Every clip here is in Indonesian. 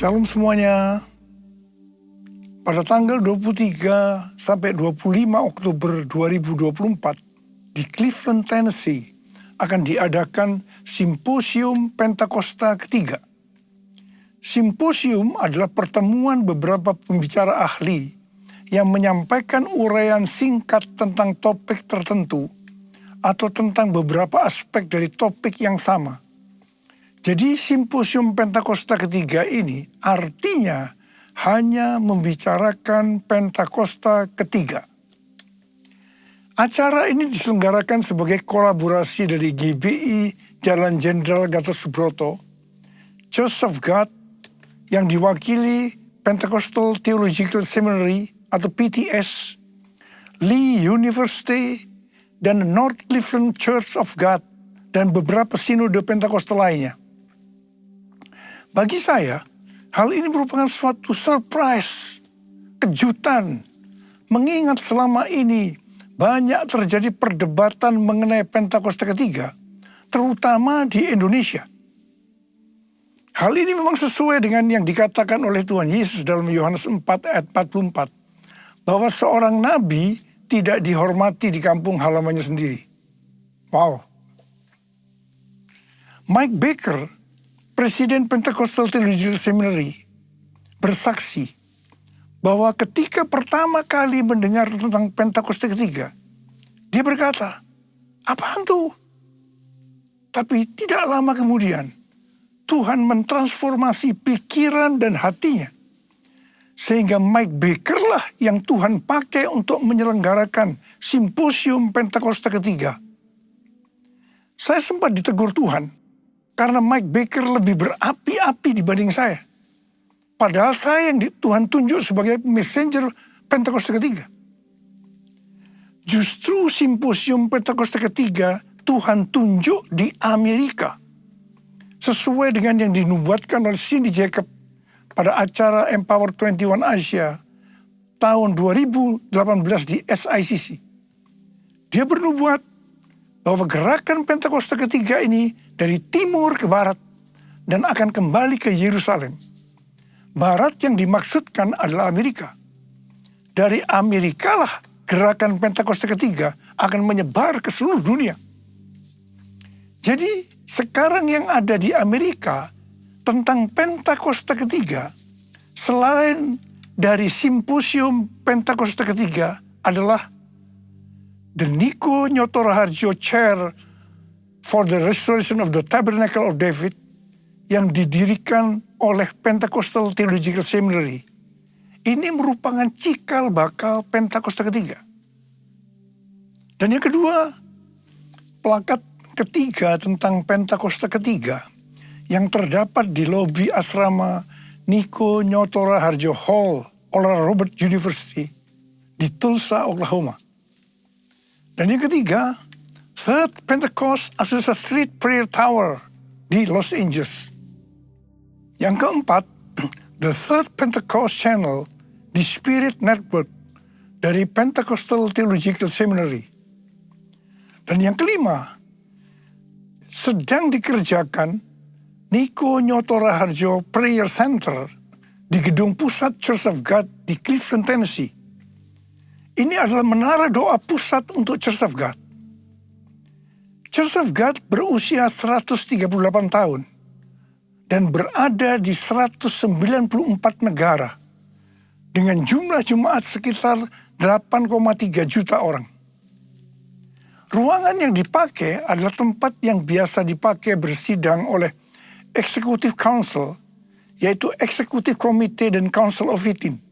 Shalom semuanya. Pada tanggal 23 sampai 25 Oktober 2024 di Cleveland, Tennessee akan diadakan Simposium Pentakosta ketiga. Simposium adalah pertemuan beberapa pembicara ahli yang menyampaikan uraian singkat tentang topik tertentu atau tentang beberapa aspek dari topik yang sama. Jadi Simposium Pentakosta ketiga ini artinya hanya membicarakan Pentakosta ketiga. Acara ini diselenggarakan sebagai kolaborasi dari GBI Jalan Jenderal Gatot Subroto, Church of God yang diwakili Pentecostal Theological Seminary atau PTS, Lee University, dan North Cleveland Church of God, dan beberapa sinode Pentakosta lainnya. Bagi saya, hal ini merupakan suatu surprise, kejutan, mengingat selama ini banyak terjadi perdebatan mengenai Pentakosta ketiga, terutama di Indonesia. Hal ini memang sesuai dengan yang dikatakan oleh Tuhan Yesus dalam Yohanes 4 ayat 44, bahwa seorang nabi tidak dihormati di kampung halamannya sendiri. Wow. Mike Baker, Presiden Pentecostal Theological Seminary, bersaksi bahwa ketika pertama kali mendengar tentang Pentakosta ketiga, dia berkata, apaan tuh? Tapi tidak lama kemudian, Tuhan mentransformasi pikiran dan hatinya, sehingga Mike Baker lah yang Tuhan pakai untuk menyelenggarakan Simposium Pentakosta ketiga. Saya sempat ditegur Tuhan, karena Mike Baker lebih berapi-api dibanding saya. Padahal saya yang Tuhan tunjuk sebagai messenger Pentakosta ketiga. Justru Simposium Pentakosta ketiga Tuhan tunjuk di Amerika. Sesuai dengan yang dinubuatkan oleh Cindy Jacob pada acara Empower 21 Asia tahun 2018 di SICC. Dia bernubuat bahwa gerakan Pentakosta ketiga ini dari timur ke barat dan akan kembali ke Yerusalem. Barat yang dimaksudkan adalah Amerika. Dari Amerika lah gerakan Pentakosta ketiga akan menyebar ke seluruh dunia. Jadi sekarang yang ada di Amerika tentang Pentakosta ketiga, selain dari Simposium Pentakosta ketiga adalah The Niko Nyoto Raharjo Chair for the Restoration of the Tabernacle of David yang didirikan oleh Pentecostal Theological Seminary. Ini merupakan cikal bakal Pentakosta ketiga. Dan yang kedua, plakat ketiga tentang Pentakosta ketiga yang terdapat di lobi asrama Niko Nyoto Raharjo Hall, Oral Roberts University di Tulsa, Oklahoma. Dan yang ketiga, Third Pentecost Azusa Street Prayer Tower di Los Angeles. Yang keempat, The Third Pentecost Channel di Spirit Network dari Pentecostal Theological Seminary. Dan yang kelima, sedang dikerjakan Niko Nyoto Raharjo Prayer Center di gedung pusat Church of God di Cleveland, Tennessee. Ini adalah menara doa pusat untuk Church of God. Church of God berusia 138 tahun dan berada di 194 negara dengan jumlah jemaat sekitar 8,3 juta orang. Ruangan yang dipakai adalah tempat yang biasa dipakai bersidang oleh Executive Council, yaitu Executive Committee dan Council of 18.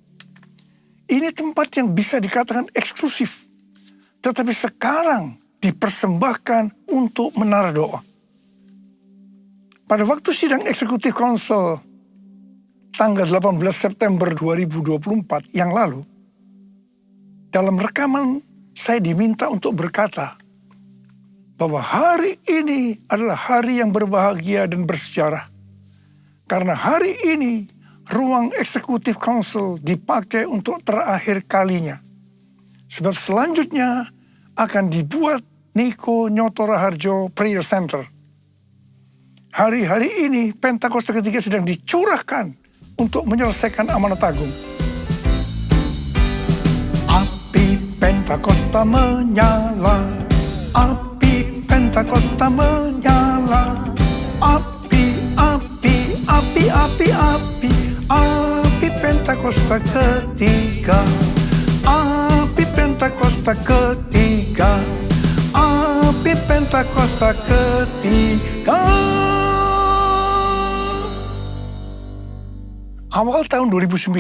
Ini tempat yang bisa dikatakan eksklusif, tetapi sekarang dipersembahkan untuk menara doa. Pada waktu sidang Executive Council tanggal 18 September 2024 yang lalu, dalam rekaman saya diminta untuk berkata bahwa hari ini adalah hari yang berbahagia dan bersejarah. Karena hari ini ruang Executive Council dipakai untuk terakhir kalinya. Sebab selanjutnya akan dibuat Niko Nyoto Raharjo Prayer Center. Hari-hari ini Pentakosta ketiga sedang dicurahkan untuk menyelesaikan amanat agung. Api Pentakosta menyala, api Pentakosta menyala, api, api, api, api, api, api Pentakosta ketiga, api Pentakosta ketiga, api Pentakosta ketiga. Awal tahun 2009,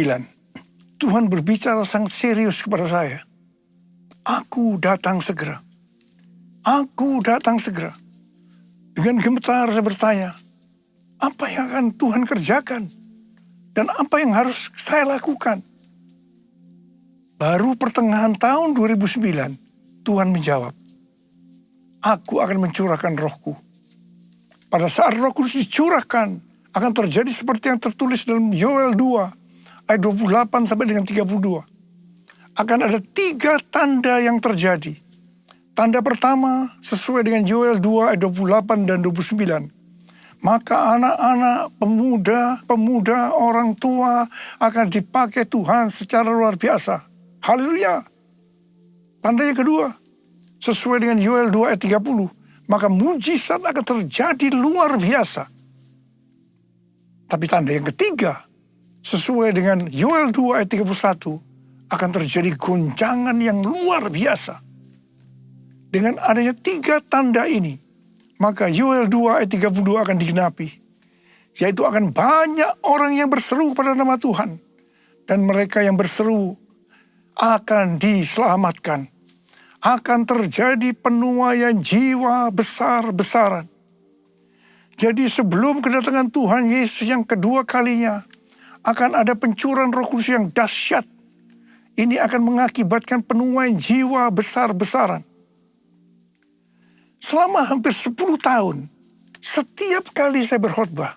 Tuhan berbicara sangat serius kepada saya. Aku datang segera. Aku datang segera. Dengan gemetar saya bertanya, apa yang akan Tuhan kerjakan? Dan apa yang harus saya lakukan? Baru pertengahan tahun 2009, Tuhan menjawab, aku akan mencurahkan rohku. Pada saat roh kudus dicurahkan, akan terjadi seperti yang tertulis dalam Yoel 2, ayat 28 sampai dengan 32. Akan ada 3 tanda yang terjadi. Tanda pertama sesuai dengan Yoel 2 ayat 28 dan 29. Maka anak-anak, pemuda, orang tua akan dipakai Tuhan secara luar biasa. Haleluya. Tanda yang kedua, sesuai dengan Yoel 2 ayat 30. Maka mujizat akan terjadi luar biasa. Tapi tanda yang ketiga, sesuai dengan Yoel 2 ayat 31, akan terjadi goncangan yang luar biasa. Dengan adanya 3 tanda ini, maka Yoel 2 ayat 32 akan digenapi. Yaitu akan banyak orang yang berseru pada nama Tuhan. Dan mereka yang berseru akan diselamatkan. Akan terjadi penuaian jiwa besar-besaran. Jadi sebelum kedatangan Tuhan Yesus yang kedua kalinya, akan ada pencurahan Roh Kudus yang dahsyat. Ini akan mengakibatkan penuaian jiwa besar-besaran. Selama hampir 10 tahun, setiap kali saya berkhotbah,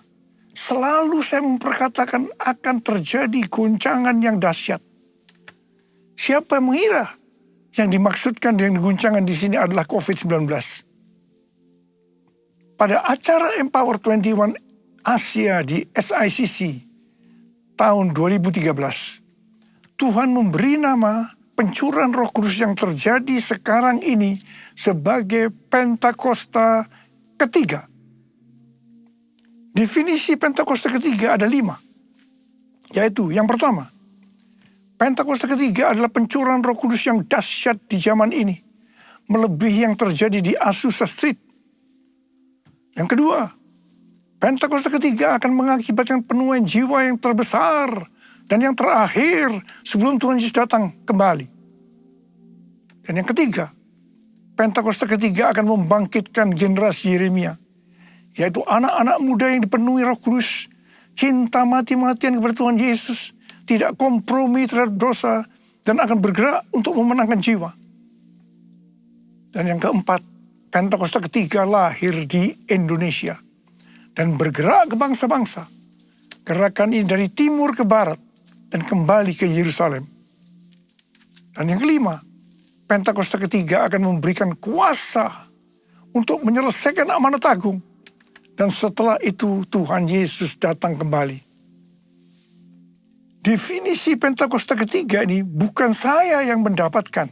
selalu saya memperkatakan akan terjadi goncangan yang dahsyat. Siapa yang mengira yang dimaksudkan dengan goncangan di sini adalah COVID-19? Pada acara Empower 21 Asia di SICC tahun 2013, Tuhan memberi nama pencurahan Roh Kudus yang terjadi sekarang ini sebagai Pentakosta ketiga. Definisi Pentakosta ketiga ada 5. Yaitu yang pertama, Pentakosta ketiga adalah pencurahan Roh Kudus yang dahsyat di zaman ini, melebihi yang terjadi di Azusa Street. Yang kedua, Pentakosta ketiga akan mengakibatkan penuaian jiwa yang terbesar dan yang terakhir sebelum Tuhan Yesus datang kembali. Dan yang ketiga, Pentakosta ketiga akan membangkitkan generasi Yeremia, yaitu anak-anak muda yang dipenuhi Roh Kudus, cinta mati-matian kepada Tuhan Yesus, tidak kompromi terhadap dosa, dan akan bergerak untuk memenangkan jiwa. Dan yang keempat, Pentakosta ketiga lahir di Indonesia dan bergerak ke bangsa-bangsa. Gerakan ini dari timur ke barat dan kembali ke Yerusalem. Dan yang kelima, Pentakosta ketiga akan memberikan kuasa untuk menyelesaikan amanat agung. Dan setelah itu Tuhan Yesus datang kembali. Definisi Pentakosta ketiga ini bukan saya yang mendapatkan.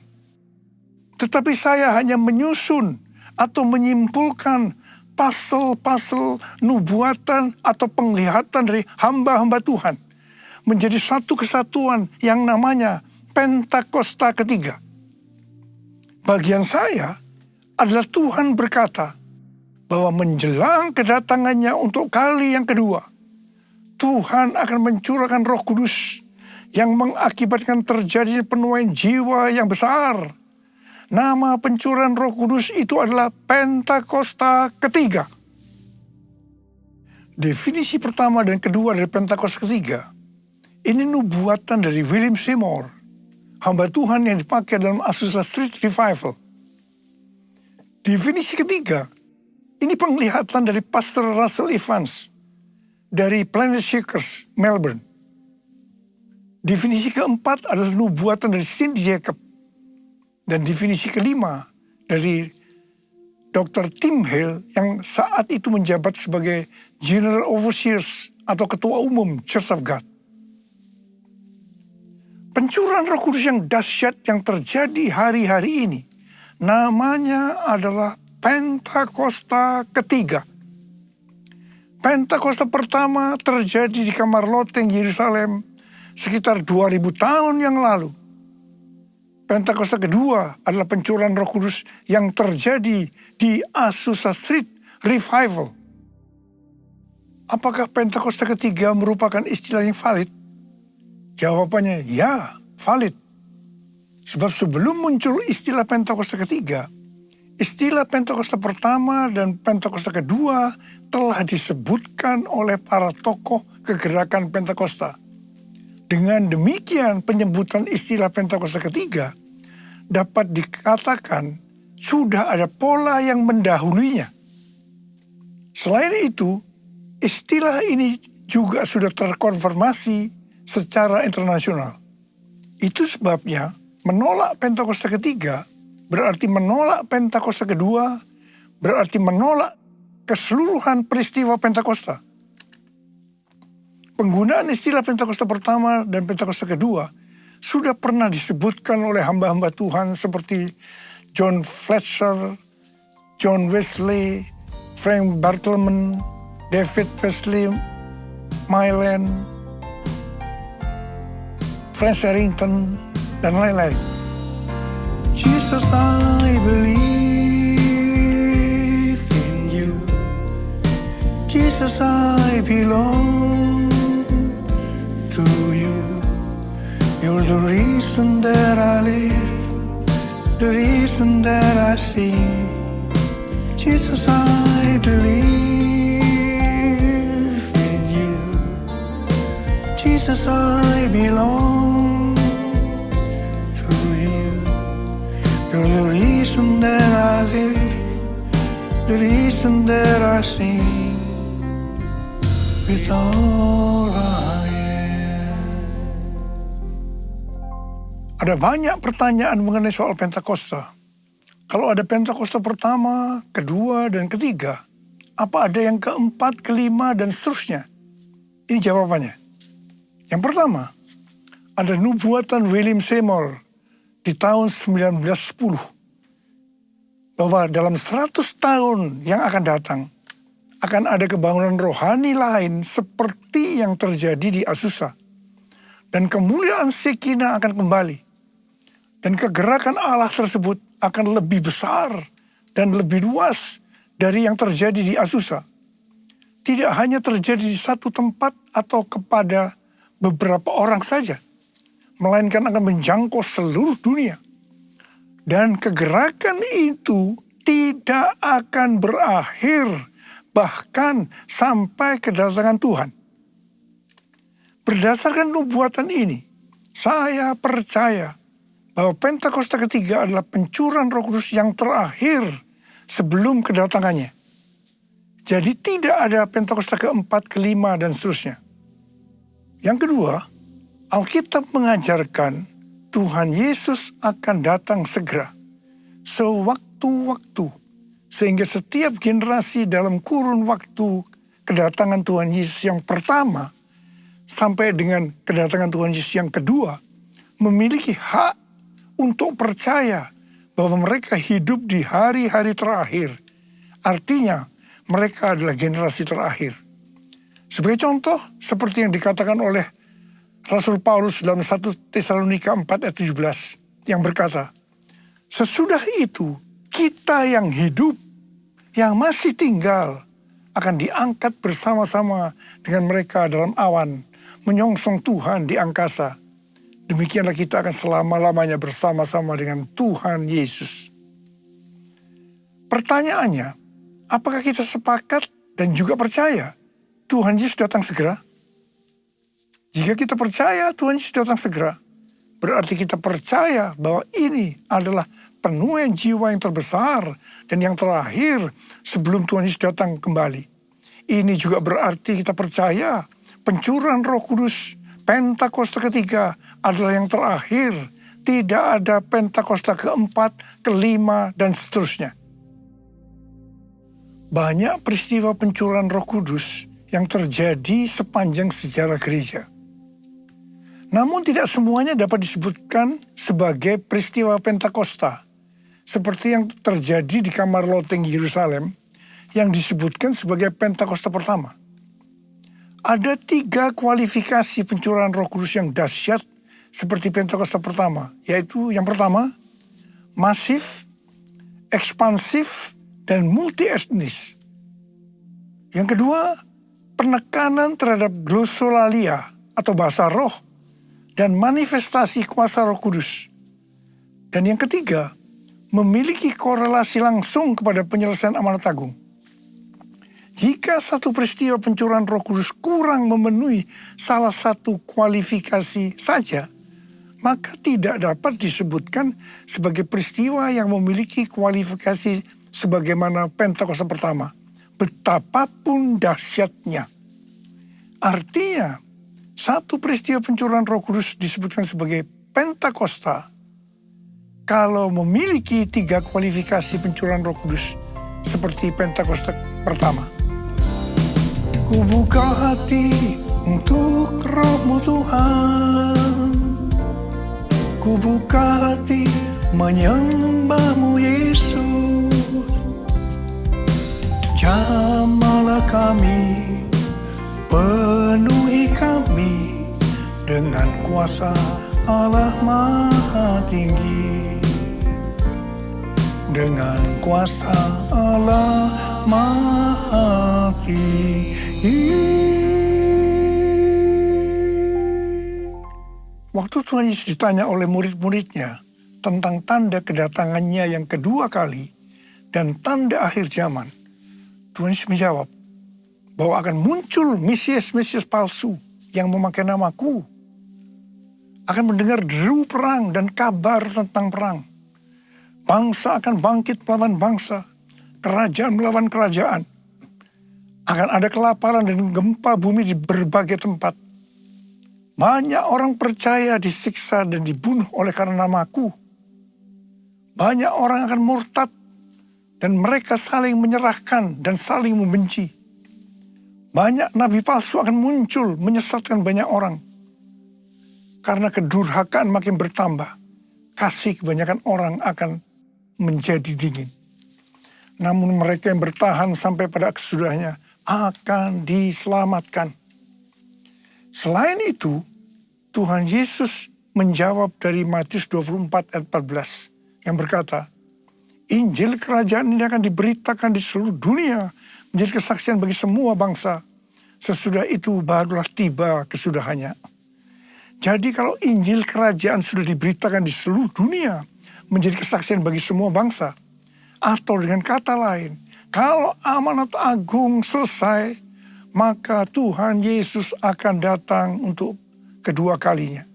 Tetapi saya hanya menyusun atau menyimpulkan pasal-pasal nubuatan atau penglihatan dari hamba-hamba Tuhan menjadi satu kesatuan yang namanya Pentakosta ketiga. Bagian saya adalah Tuhan berkata bahwa menjelang kedatangannya untuk kali yang kedua, Tuhan akan mencurahkan Roh Kudus yang mengakibatkan terjadinya penuaian jiwa yang besar. Nama pencurahan Roh Kudus itu adalah Pentakosta ketiga. Definisi pertama dan kedua dari Pentakosta ketiga, ini nubuatan dari William Seymour, hamba Tuhan yang dipakai dalam Azusa Street Revival. Definisi ketiga, ini penglihatan dari Pastor Russell Evans dari Planet Shakers, Melbourne. Definisi keempat adalah nubuatan dari Cindy Jacob. Dan definisi kelima dari Dr. Tim Hale yang saat itu menjabat sebagai General Overseers atau Ketua Umum Church of God. Pencurahan Roh Kudus yang dahsyat yang terjadi hari-hari ini, namanya adalah Pentakosta ketiga. Pentakosta pertama terjadi di kamar loteng Yerusalem sekitar 2000 tahun yang lalu. Pentakosta kedua adalah pencurahan Roh Kudus yang terjadi di Azusa Street Revival. Apakah Pentakosta ketiga merupakan istilah yang valid? Jawabannya ya, valid. Sebab sebelum muncul istilah Pentakosta ketiga, istilah Pentakosta pertama dan Pentakosta kedua telah disebutkan oleh para tokoh kegerakan Pentakosta. Dengan demikian, penyebutan istilah Pentakosta ketiga dapat dikatakan sudah ada pola yang mendahulunya. Selain itu, istilah ini juga sudah terkonfirmasi secara internasional. Itu sebabnya menolak Pentakosta ketiga berarti menolak Pentakosta kedua, berarti menolak keseluruhan peristiwa Pentakosta. Penggunaan istilah Pentakosta pertama dan Pentakosta kedua sudah pernah disebutkan oleh hamba-hamba Tuhan seperti John Fletcher, John Wesley, Frank Bartleman, David Wesley, Mylan, Frank Harrington, dan lain-lain. Jesus, I believe in you. Jesus, I belong to you. You're the reason that I live, the reason that I sing. Jesus, I believe in you. Jesus, I belong to you. You're the reason that I live, the reason that I sing with all I am. Ada banyak pertanyaan mengenai soal Pentakosta. Kalau ada Pentakosta pertama, kedua, dan ketiga, apa ada yang keempat, kelima, dan seterusnya? Ini jawabannya. Yang pertama, ada nubuatan William Seymour di tahun 1910 bahwa dalam 100 tahun yang akan datang akan ada kebangunan rohani lain seperti yang terjadi di Azusa, dan kemuliaan Shekinah akan kembali, dan kegerakan Allah tersebut akan lebih besar dan lebih luas dari yang terjadi di Azusa. Tidak hanya terjadi di satu tempat atau kepada beberapa orang saja, melainkan akan menjangkau seluruh dunia. Dan kegerakan itu tidak akan berakhir bahkan sampai kedatangan Tuhan. Berdasarkan nubuatan ini, saya percaya bahwa Pentakosta ketiga adalah pencurahan Roh Kudus yang terakhir sebelum kedatangannya. Jadi tidak ada Pentakosta keempat, kelima, dan seterusnya. Yang kedua, Alkitab mengajarkan Tuhan Yesus akan datang segera, sewaktu-waktu, sehingga setiap generasi dalam kurun waktu kedatangan Tuhan Yesus yang pertama sampai dengan kedatangan Tuhan Yesus yang kedua memiliki hak untuk percaya bahwa mereka hidup di hari-hari terakhir. Artinya, mereka adalah generasi terakhir. Sebagai contoh, seperti yang dikatakan oleh Rasul Paulus dalam 1 Tesalonika 4 ayat 17 yang berkata, sesudah itu kita yang hidup, yang masih tinggal, akan diangkat bersama-sama dengan mereka dalam awan, menyongsong Tuhan di angkasa. Demikianlah kita akan selama-lamanya bersama-sama dengan Tuhan Yesus. Pertanyaannya, apakah kita sepakat dan juga percaya Tuhan Yesus datang segera? Jika kita percaya Tuhan Yesus datang segera, berarti kita percaya bahwa ini adalah penuaian jiwa yang terbesar dan yang terakhir sebelum Tuhan Yesus datang kembali. Ini juga berarti kita percaya pencurahan Roh Kudus Pentakosta ketiga adalah yang terakhir. Tidak ada Pentakosta keempat, kelima, dan seterusnya. Banyak peristiwa pencurahan Roh Kudus yang terjadi sepanjang sejarah gereja. Namun tidak semuanya dapat disebutkan sebagai peristiwa Pentakosta, seperti yang terjadi di kamar loteng Yerusalem yang disebutkan sebagai Pentakosta pertama. Ada 3 kualifikasi pencurahan Roh Kudus yang dahsyat seperti Pentakosta pertama, yaitu yang pertama, masif, ekspansif, dan multi-etnis. Yang kedua, penekanan terhadap glosolalia atau bahasa roh dan manifestasi kuasa Roh Kudus. Dan yang ketiga, memiliki korelasi langsung kepada penyelesaian amanat agung. Jika satu peristiwa pencurahan Roh Kudus kurang memenuhi salah satu kualifikasi saja, maka tidak dapat disebutkan sebagai peristiwa yang memiliki kualifikasi sebagaimana Pentakosta pertama, betapapun dahsyatnya. Artinya, satu peristiwa pencurahan Roh Kudus disebutkan sebagai Pentakosta kalau memiliki 3 kualifikasi pencurahan Roh Kudus seperti Pentakosta pertama. Ku buka hati untuk Roh-Mu Tuhan, ku buka hati menyembah-Mu Yesus. Jamahlah kami, penuhi kami dengan kuasa Allah Maha Tinggi. Dengan kuasa Allah Maha Tinggi. Waktu Tuhan Yesus ditanya oleh murid-muridnya tentang tanda kedatangannya yang kedua kali dan tanda akhir zaman, Tuhan Yesus menjawab bahwa akan muncul Mesias-Mesias palsu yang memakai namaku, akan mendengar deru perang dan kabar tentang perang. Bangsa akan bangkit melawan bangsa, kerajaan melawan kerajaan. Akan ada kelaparan dan gempa bumi di berbagai tempat. Banyak orang percaya disiksa dan dibunuh oleh karena namaku. Banyak orang akan murtad dan mereka saling menyerahkan dan saling membenci. Banyak nabi palsu akan muncul menyesatkan banyak orang. Karena kedurhakaan makin bertambah, kasih kebanyakan orang akan menjadi dingin. Namun mereka yang bertahan sampai pada kesudahnya akan diselamatkan. Selain itu, Tuhan Yesus menjawab dari Matius 24 ayat 14 yang berkata, Injil kerajaan ini akan diberitakan di seluruh dunia menjadi kesaksian bagi semua bangsa. Sesudah itu barulah tiba kesudahannya. Jadi kalau Injil kerajaan sudah diberitakan di seluruh dunia menjadi kesaksian bagi semua bangsa, atau dengan kata lain, kalau amanat agung selesai, maka Tuhan Yesus akan datang untuk kedua kalinya.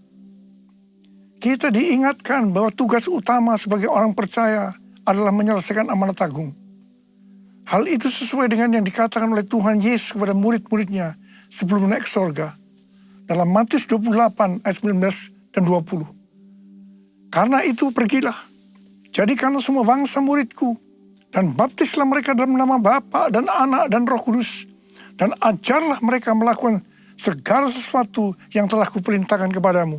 Kita diingatkan bahwa tugas utama sebagai orang percaya adalah menyelesaikan amanat agung. Hal itu sesuai dengan yang dikatakan oleh Tuhan Yesus kepada murid-muridnya sebelum naik ke sorga. Dalam Matius 28 ayat 19 dan 20. Karena itu pergilah, jadikanlah semua bangsa muridku, dan baptislah mereka dalam nama Bapa dan Anak dan Roh Kudus, dan ajarlah mereka melakukan segala sesuatu yang telah kuperintahkan kepadamu.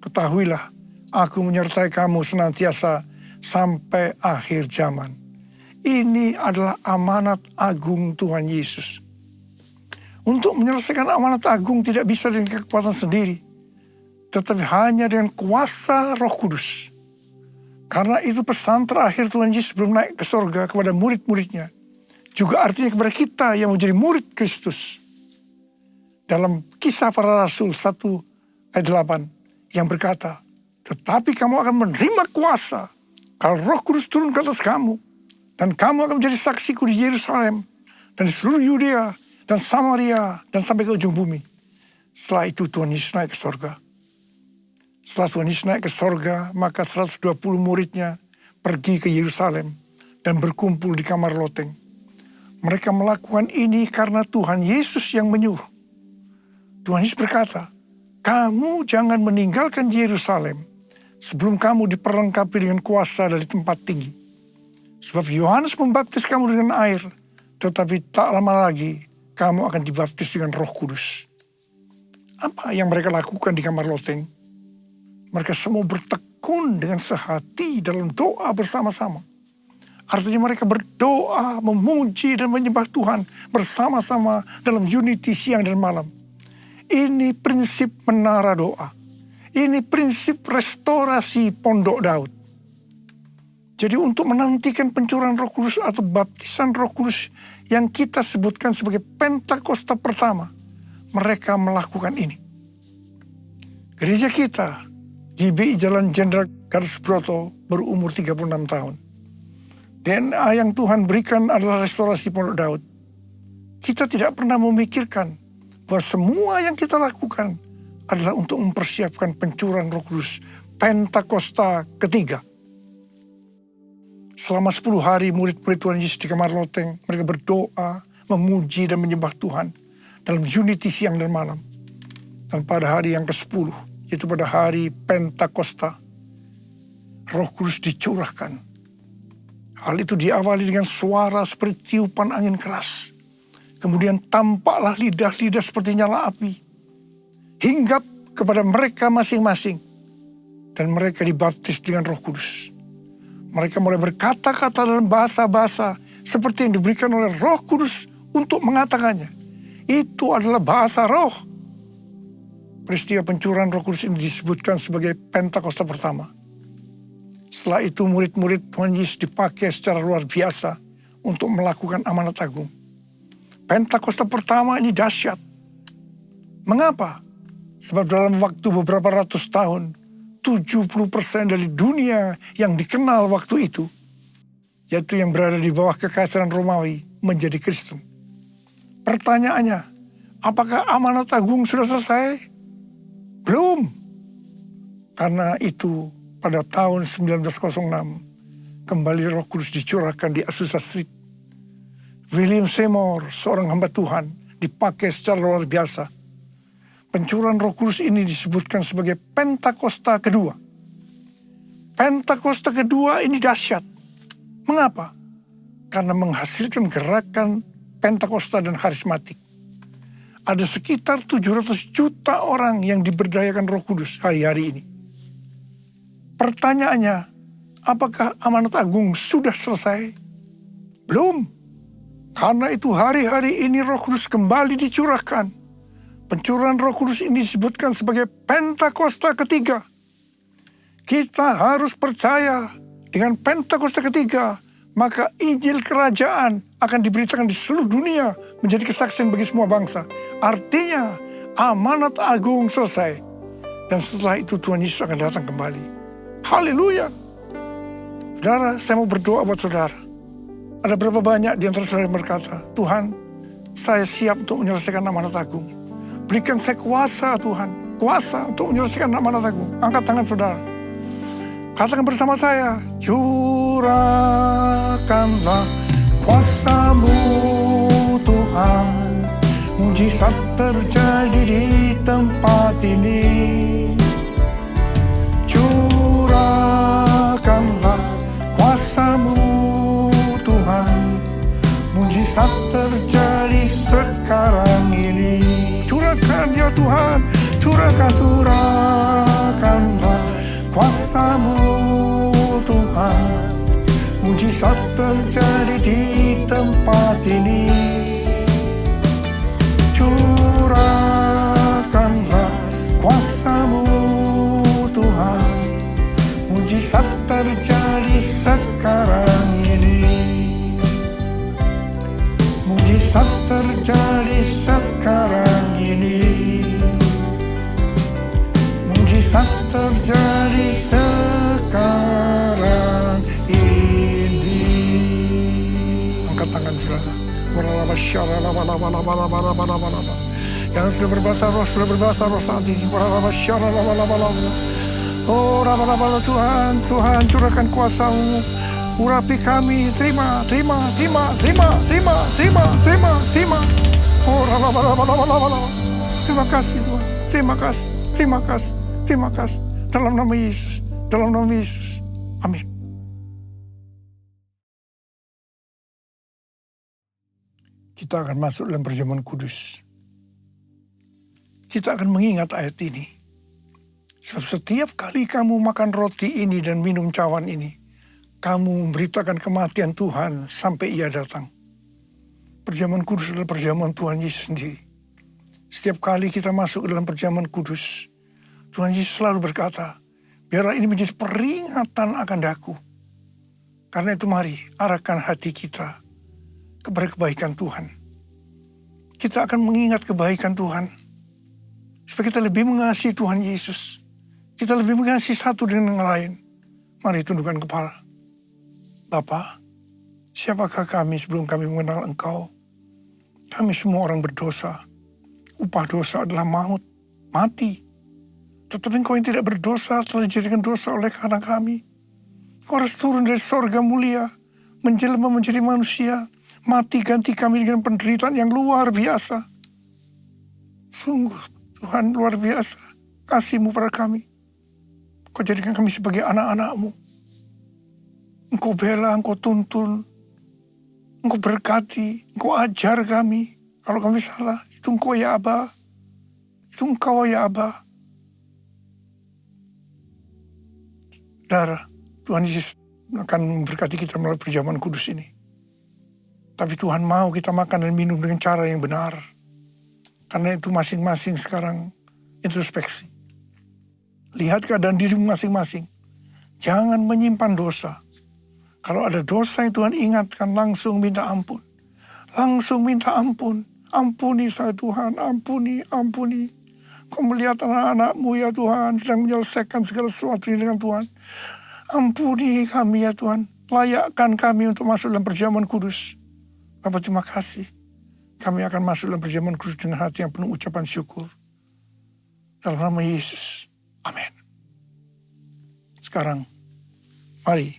Ketahuilah, aku menyertai kamu senantiasa sampai akhir zaman. Ini adalah amanat agung Tuhan Yesus. Untuk menyelesaikan amanat agung tidak bisa dengan kekuatan sendiri, tetapi hanya dengan kuasa Roh Kudus. Karena itu pesan terakhir Tuhan Yesus sebelum naik ke sorga kepada murid-muridnya, juga artinya kepada kita yang menjadi murid Kristus. Dalam Kisah Para Rasul 1 ayat 8 yang berkata, tetapi kamu akan menerima kuasa kalau Roh Kudus turun ke atas kamu, dan kamu akan menjadi saksiku di Yerusalem dan di seluruh Yudea dan Samaria dan sampai ke ujung bumi. Setelah itu Tuhan Yesus naik ke sorga. Setelah Tuhan Yesus naik ke sorga, maka 120 muridnya pergi ke Yerusalem dan berkumpul di kamar loteng. Mereka melakukan ini karena Tuhan Yesus yang menyuruh. Tuhan Yesus berkata, kamu jangan meninggalkan Yerusalem sebelum kamu diperlengkapi dengan kuasa dari tempat tinggi. Sebab Yohanes membaptis kamu dengan air, tetapi tak lama lagi kamu akan dibaptis dengan Roh Kudus. Apa yang mereka lakukan di kamar loteng? Mereka semua bertekun dengan sehati dalam doa bersama-sama. Artinya mereka berdoa, memuji dan menyembah Tuhan bersama-sama dalam unity siang dan malam. Ini prinsip menara doa. Ini prinsip restorasi Pondok Daud. Jadi untuk menantikan pencurahan Roh Kudus atau baptisan Roh Kudus yang kita sebutkan sebagai Pentakosta pertama, mereka melakukan ini. Gereja kita, GBI Jalan Jenderal Gatot Subroto, berumur 36 tahun. DNA yang Tuhan berikan adalah restorasi Pondok Daud. Kita tidak pernah memikirkan bahwa semua yang kita lakukan adalah untuk mempersiapkan pencurahan Roh Kudus Pentakosta ketiga. Selama 10 hari murid-murid Tuhan Yesus di kamar loteng, mereka berdoa, memuji dan menyembah Tuhan dalam unity siang dan malam. Dan pada hari yang ke-10, yaitu pada hari Pentakosta, Roh Kudus dicurahkan. Hal itu diawali dengan suara seperti tiupan angin keras. Kemudian tampaklah lidah-lidah seperti nyala api, hinggap kepada mereka masing-masing. Dan mereka dibaptis dengan Roh Kudus. Mereka mulai berkata-kata dalam bahasa-bahasa seperti yang diberikan oleh Roh Kudus untuk mengatakannya. Itu adalah bahasa roh. Peristiwa pencurahan Roh Kudus ini disebutkan sebagai Pentakosta pertama. Setelah itu murid-murid Tuhan Yesus dipakai secara luar biasa untuk melakukan amanat agung. Pentakosta pertama ini dahsyat. Mengapa? Sebab dalam waktu beberapa ratus tahun, 70% dari dunia yang dikenal waktu itu, yaitu yang berada di bawah kekaisaran Romawi, menjadi Kristen. Pertanyaannya, apakah amanat agung sudah selesai? Belum. Karena itu pada tahun 1906, kembali Roh Kudus dicurahkan di Azusa Street. William Seymour, seorang hamba Tuhan, dipakai secara luar biasa. Pencurahan Roh Kudus ini disebutkan sebagai Pentakosta kedua. Pentakosta kedua ini dahsyat. Mengapa? Karena menghasilkan gerakan Pentakosta dan karismatik. Ada sekitar 700 juta orang yang diberdayakan Roh Kudus hari-hari ini. Pertanyaannya, apakah amanat agung sudah selesai? Belum. Karena itu hari-hari ini Roh Kudus kembali dicurahkan. Pencurahan Roh Kudus ini disebutkan sebagai Pentakosta ketiga. Kita harus percaya dengan Pentakosta ketiga, maka Injil Kerajaan akan diberitakan di seluruh dunia menjadi kesaksian bagi semua bangsa. Artinya amanat agung selesai. Dan setelah itu Tuhan Yesus akan datang kembali. Haleluya. Saudara, saya mau berdoa buat saudara. Ada berapa banyak di antara saudara yang berkata, Tuhan, saya siap untuk menyelesaikan amanat agung. Berikan saya kuasa Tuhan, kuasa untuk menyelesaikan amanat agung. Angkat tangan saudara. Katakan bersama saya, curahkanlah kuasa-Mu Tuhan. Mujizat terjadi di tempat ini. Curahkanlah kuasa-Mu Tuhan. Mujizat terjadi sekarang ini. Curahkan ya Tuhan, curahkanlah kuasa-Mu Tuhan. Mujizat terjadi di tempat ini. Curahkanlah kuasa-Mu Tuhan. Mujizat terjadi sekarang ini. Mujizat terjadi sekarang ini. Mujizat terjadi sekarang ini. Angkat tangan saudara. Yang sudah berbahasa roh saat ini. Oh, Tuhan, Tuhan curahkan kuasa-Mu. Urapi kami, terima. Oh, terima kasih Tuhan, terima kasih. Dalam nama Yesus, amin. Kita akan masuk dalam perjamuan kudus. kita akan mengingat ayat ini. Sebab setiap kali kamu makan roti ini dan minum cawan ini, kamu memberitakan kematian Tuhan sampai Ia datang. Perjamuan kudus adalah perjamuan Tuhan Yesus sendiri. Setiap kali kita masuk ke dalam perjamuan kudus, Tuhan Yesus selalu berkata, biarlah ini menjadi peringatan akan daku. Karena itu mari arahkan hati kita kepada kebaikan Tuhan. Kita akan mengingat kebaikan Tuhan. Supaya kita lebih mengasihi Tuhan Yesus. Kita lebih mengasihi satu dengan yang lain. Mari tundukkan kepala. Bapa, siapakah kami sebelum kami mengenal Engkau? Kami semua orang berdosa. Upah dosa adalah maut, mati. Tetapi Engkau yang tidak berdosa telah dijadikan dosa oleh karena kami. Engkau harus turun dari sorga mulia, menjelma menjadi manusia, mati ganti kami dengan penderitaan yang luar biasa. Sungguh Tuhan luar biasa kasih-Mu pada kami. Engkau jadikan kami sebagai anak-anak-Mu. Engkau bela, Engkau tuntun, Engkau berkati, Engkau ajar kami. Kalau kami salah, itu Engkau ya Aba. Itu Engkau ya Aba. Saudara, Tuhan Yesus akan memberkati kita melalui perjamuan kudus ini. Tapi Tuhan mau kita makan dan minum dengan cara yang benar. Karena itu masing-masing sekarang introspeksi. Lihat keadaan dirimu masing-masing. Jangan menyimpan dosa. Kalau ada dosa yang Tuhan ingatkan, langsung minta ampun. Langsung minta ampun. Ampuni saya Tuhan, ampuni, ampuni. Kau melihat anak-anak-Mu ya Tuhan sedang menyelesaikan segala sesuatu dengan Tuhan. Ampuni kami ya Tuhan. Layakkan kami untuk masuk dalam perjamuan kudus. Bapa terima kasih. Kami akan masuk dalam perjamuan kudus dengan hati yang penuh ucapan syukur. Dalam nama Yesus. Amin. Sekarang, mari.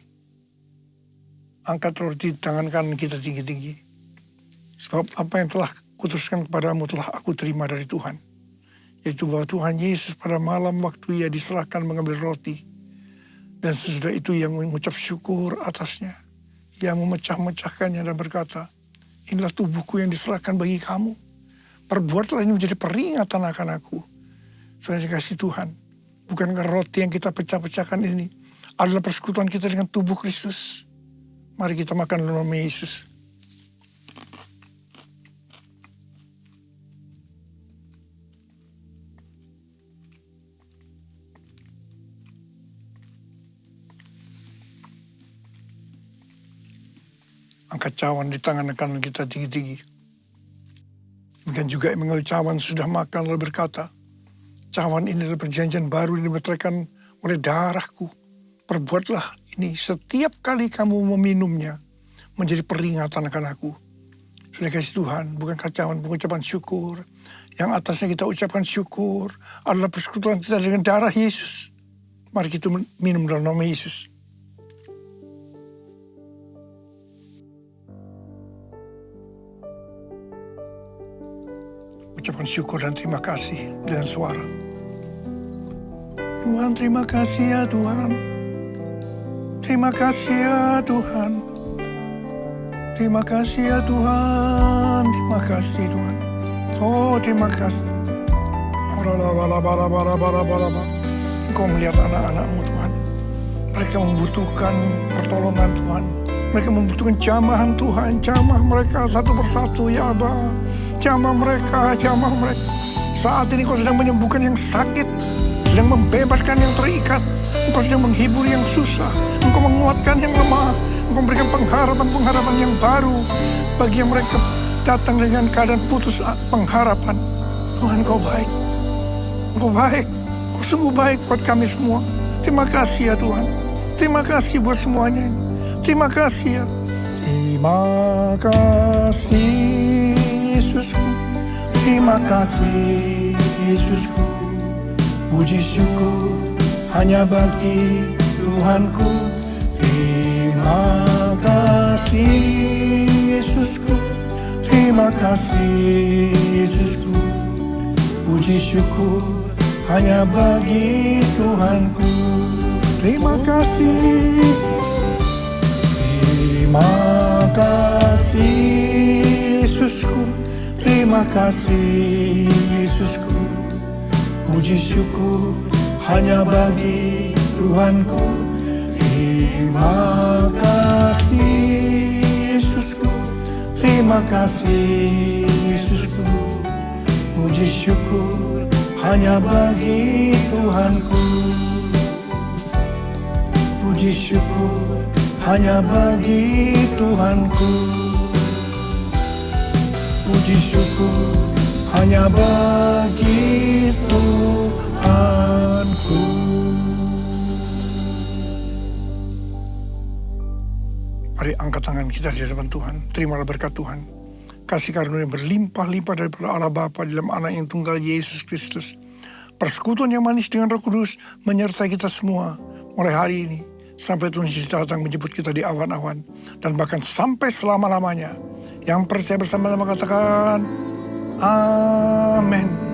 Angkat roti di tangan kanan kita tinggi-tinggi. Sebab apa yang telah kuteruskan kepadamu telah aku terima dari Tuhan. Yaitu bahwa Tuhan Yesus pada malam waktu Ia diserahkan mengambil roti. Dan sesudah itu Ia mengucap syukur atasnya. Ia memecah-mecahkannya dan berkata, inilah tubuhku yang diserahkan bagi kamu. Perbuatlah ini menjadi peringatan akan aku. Saudara dikasih Tuhan. Bukankah roti yang kita pecah-pecahkan ini adalah persekutuan kita dengan tubuh Kristus. Mari kita makan dalam nama Yesus. Angkat cawan di tangan kanan kita tinggi-tinggi. Demikian juga yang mengambil cawan sudah makan lalu berkata, cawan ini adalah perjanjian baru yang dimeteraikan oleh darahku. Perbuatlah ini setiap kali kamu meminumnya menjadi peringatan akan aku. Sudah kasih Tuhan, bukankah cawan pengucapan syukur. Yang atasnya kita ucapkan syukur adalah persekutuan kita dengan darah Yesus. Mari kita minum dalam nama Yesus. Ucapkan syukur dan terima kasih dengan suara. Tuhan terima kasih ya Tuhan. Terima kasih ya Tuhan. Terima kasih ya Tuhan. Terima kasih Tuhan. Oh terima kasih. Engkau melihat anak-anak-Mu Tuhan. Mereka membutuhkan pertolongan Tuhan. Mereka membutuhkan jamahan Tuhan. Jamah mereka satu persatu ya Aba. Jamah mereka. Saat ini Kau sedang menyembuhkan yang sakit, sedang membebaskan yang terikat. Engkau sedang menghibur yang susah. Engkau menguatkan yang lemah. Engkau memberikan pengharapan yang baru bagi yang mereka datang dengan keadaan putus pengharapan. Tuhan Kau baik. Engkau baik. Kau sungguh baik buat kami semua. Terima kasih ya Tuhan. Terima kasih buat semuanya ini. Terima kasih ya. Terima kasih Yesusku, terima kasih Yesusku. Puji syukur hanya bagi Tuhanku. Terima kasih Yesusku, terima kasih Yesusku. Puji syukur hanya bagi Tuhanku. Terima kasih. Terima kasih Yesusku, terima kasih Yesusku. Puji syukur hanya bagi Tuhanku. Terima kasih Yesusku, terima kasih Yesusku. Puji syukur hanya bagi Tuhanku. Puji syukur hanya bagi Tuhanku. Puji syukur hanya bagi Tuhanku. Mari angkat tangan kita di hadapan Tuhan. Terimalah berkat Tuhan. Kasih karunia yang berlimpah-limpah daripada Allah Bapa dalam Anak yang tunggal Yesus Kristus. Persekutuan yang manis dengan Roh Kudus menyertai kita semua mulai hari ini sampai Tuhan Yesus datang menjemput kita di awan-awan dan bahkan sampai selama-lamanya. Yang percaya bersama-sama katakan amin.